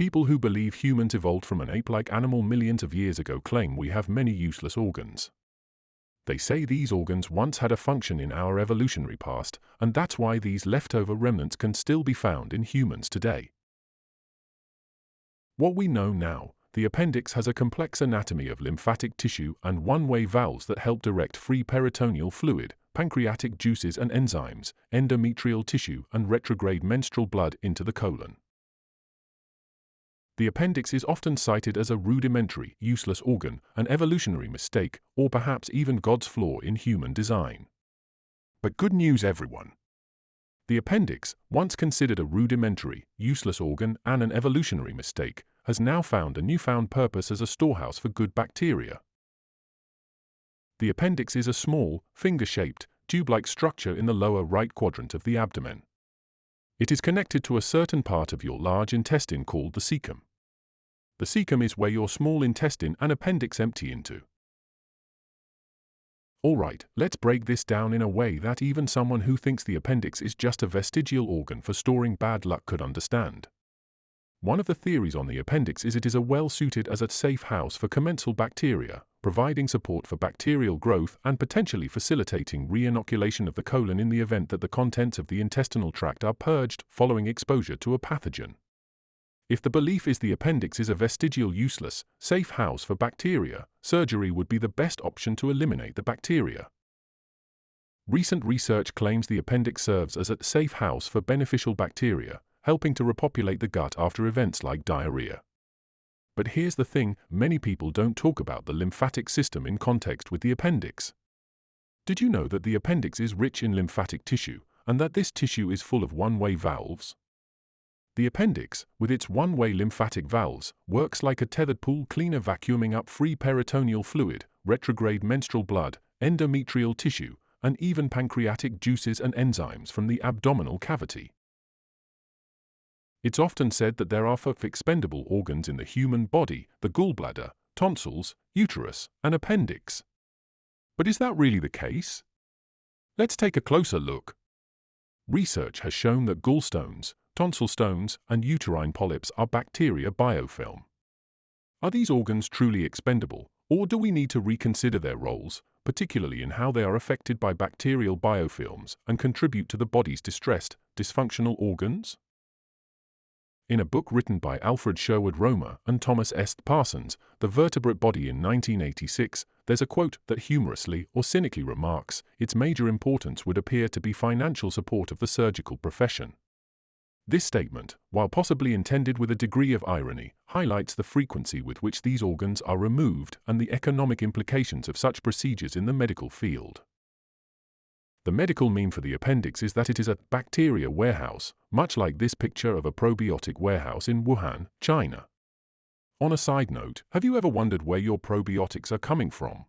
People who believe humans evolved from an ape-like animal millions of years ago claim we have many useless organs. They say these organs once had a function in our evolutionary past, and that's why these leftover remnants can still be found in humans today. What we know now, the appendix has a complex anatomy of lymphatic tissue and one-way valves that help direct free peritoneal fluid, pancreatic juices and enzymes, endometrial tissue and retrograde menstrual blood into the colon. The appendix is often cited as a rudimentary, useless organ, an evolutionary mistake, or perhaps even God's flaw in human design. But good news, everyone! The appendix, once considered a rudimentary, useless organ and an evolutionary mistake, has now found a newfound purpose as a storehouse for good bacteria. The appendix is a small, finger-shaped, tube-like structure in the lower right quadrant of the abdomen. It is connected to a certain part of your large intestine called the cecum. The cecum is where your small intestine and appendix empty into. Alright, let's break this down in a way that even someone who thinks the appendix is just a vestigial organ for storing bad luck could understand. One of the theories on the appendix is it is a well-suited as a safe house for commensal bacteria, providing support for bacterial growth and potentially facilitating re-inoculation of the colon in the event that the contents of the intestinal tract are purged following exposure to a pathogen. If the belief is the appendix is a vestigial, useless, safe house for bacteria, surgery would be the best option to eliminate the bacteria. Recent research claims the appendix serves as a safe house for beneficial bacteria, helping to repopulate the gut after events like diarrhea. But here's the thing, many people don't talk about the lymphatic system in context with the appendix. Did you know that the appendix is rich in lymphatic tissue, and that this tissue is full of one-way valves? The appendix, with its one-way lymphatic valves, works like a tethered pool cleaner vacuuming up free peritoneal fluid, retrograde menstrual blood, endometrial tissue, and even pancreatic juices and enzymes from the abdominal cavity. It's often said that there are 4 expendable organs in the human body: the gallbladder, tonsils, uterus, and appendix. But is that really the case? Let's take a closer look. Research has shown that gallstones, tonsil stones, and uterine polyps are bacteria biofilm. Are these organs truly expendable, or do we need to reconsider their roles, particularly in how they are affected by bacterial biofilms and contribute to the body's distressed, dysfunctional organs? In a book written by Alfred Sherwood Romer and Thomas S. Parsons, The Vertebrate Body in 1986, there's a quote that humorously or cynically remarks, its major importance would appear to be financial support of the surgical profession. This statement, while possibly intended with a degree of irony, highlights the frequency with which these organs are removed and the economic implications of such procedures in the medical field. The medical meme for the appendix is that it is a bacteria warehouse, much like this picture of a probiotic warehouse in Wuhan, China. On a side note, have you ever wondered where your probiotics are coming from?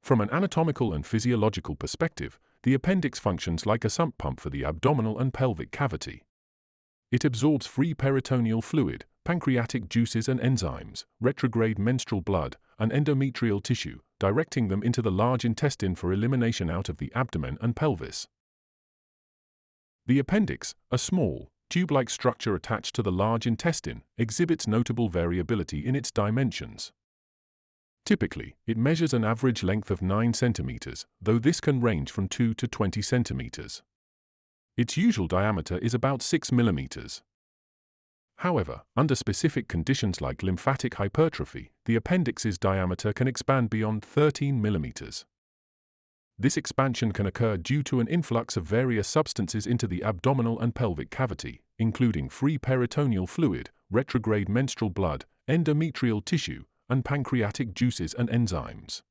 From an anatomical and physiological perspective, the appendix functions like a sump pump for the abdominal and pelvic cavity. It absorbs free peritoneal fluid, pancreatic juices and enzymes, retrograde menstrual blood, and endometrial tissue, directing them into the large intestine for elimination out of the abdomen and pelvis. The appendix, a small, tube-like structure attached to the large intestine, exhibits notable variability in its dimensions. Typically, it measures an average length of 9 centimeters, though this can range from 2 to 20 centimeters. Its usual diameter is about 6 millimeters. However, under specific conditions like lymphatic hypertrophy, the appendix's diameter can expand beyond 13 millimeters. This expansion can occur due to an influx of various substances into the abdominal and pelvic cavity, including free peritoneal fluid, retrograde menstrual blood, endometrial tissue, and pancreatic juices and enzymes.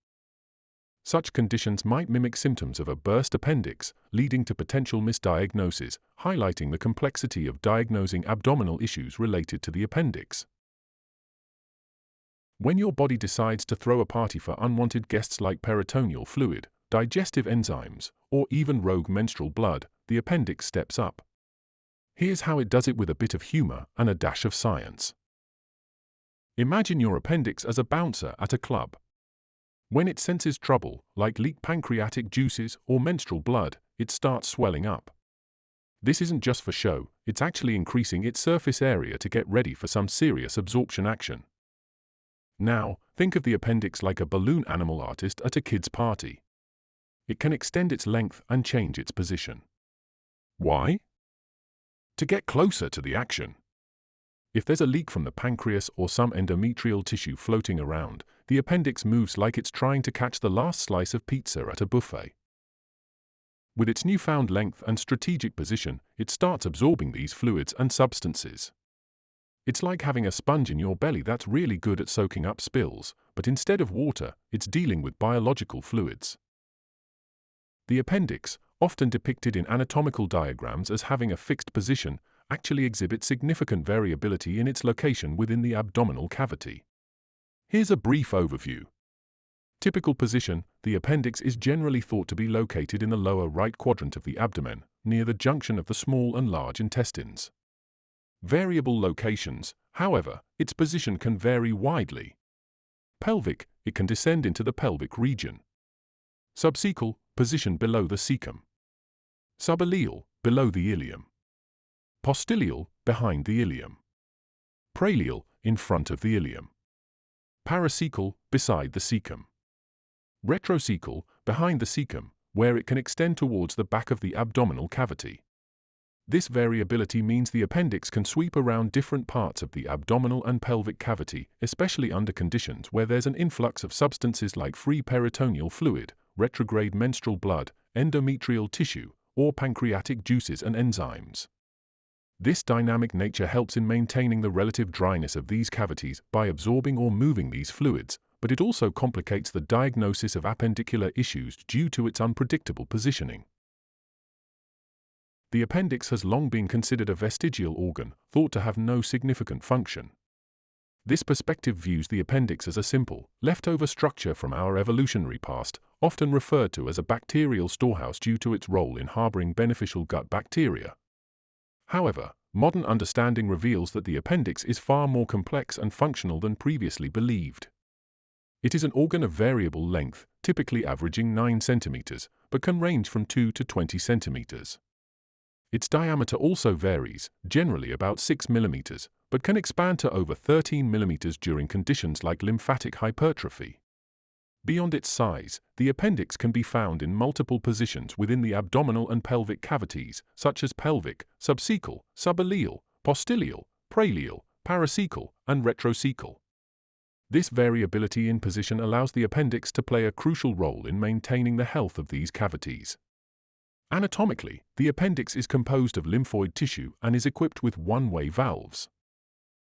Such conditions might mimic symptoms of a burst appendix, leading to potential misdiagnosis, highlighting the complexity of diagnosing abdominal issues related to the appendix. When your body decides to throw a party for unwanted guests like peritoneal fluid, digestive enzymes, or even rogue menstrual blood, the appendix steps up. Here's how it does it with a bit of humor and a dash of science. Imagine your appendix as a bouncer at a club. When it senses trouble, like leaked pancreatic juices or menstrual blood, it starts swelling up. This isn't just for show, it's actually increasing its surface area to get ready for some serious absorption action. Now, think of the appendix like a balloon animal artist at a kid's party. It can extend its length and change its position. Why? To get closer to the action. If there's a leak from the pancreas or some endometrial tissue floating around, the appendix moves like it's trying to catch the last slice of pizza at a buffet. With its newfound length and strategic position, it starts absorbing these fluids and substances. It's like having a sponge in your belly that's really good at soaking up spills, but instead of water, it's dealing with biological fluids. The appendix, often depicted in anatomical diagrams as having a fixed position, actually exhibits significant variability in its location within the abdominal cavity. Here's a brief overview. Typical position: the appendix is generally thought to be located in the lower right quadrant of the abdomen, near the junction of the small and large intestines. Variable locations, however, its position can vary widely. Pelvic: it can descend into the pelvic region. Subcecal: position below the cecum. Subileal: below the ileum. Postylial: behind the ileum. Preileal: in front of the ileum. Paracecal: beside the cecum. Retrocecal: behind the cecum, where it can extend towards the back of the abdominal cavity. This variability means the appendix can sweep around different parts of the abdominal and pelvic cavity, especially under conditions where there's an influx of substances like free peritoneal fluid, retrograde menstrual blood, endometrial tissue, or pancreatic juices and enzymes. This dynamic nature helps in maintaining the relative dryness of these cavities by absorbing or moving these fluids, but it also complicates the diagnosis of appendicular issues due to its unpredictable positioning. The appendix has long been considered a vestigial organ, thought to have no significant function. This perspective views the appendix as a simple, leftover structure from our evolutionary past, often referred to as a bacterial storehouse due to its role in harboring beneficial gut bacteria. However, modern understanding reveals that the appendix is far more complex and functional than previously believed. It is an organ of variable length, typically averaging 9 centimeters, but can range from 2 to 20 centimeters. Its diameter also varies, generally about 6 millimeters, but can expand to over 13 millimeters during conditions like lymphatic hypertrophy. Beyond its size, the appendix can be found in multiple positions within the abdominal and pelvic cavities, such as pelvic, subcecal, subileal, postylial, preileal, paracecal, and retrocecal. This variability in position allows the appendix to play a crucial role in maintaining the health of these cavities. Anatomically, the appendix is composed of lymphoid tissue and is equipped with one-way valves.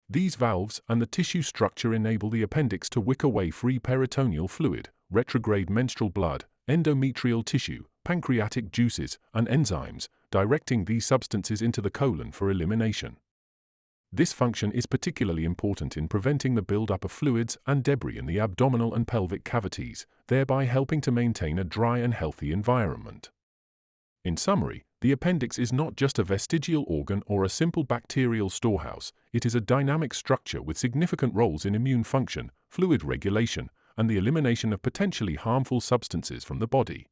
These valves and the tissue structure enable the appendix to wick away free peritoneal fluid, retrograde menstrual blood, endometrial tissue, pancreatic juices, and enzymes, directing these substances into the colon for elimination. This function is particularly important in preventing the buildup of fluids and debris in the abdominal and pelvic cavities, thereby helping to maintain a dry and healthy environment. In summary, the appendix is not just a vestigial organ or a simple bacterial storehouse, it is a dynamic structure with significant roles in immune function, fluid regulation, and the elimination of potentially harmful substances from the body.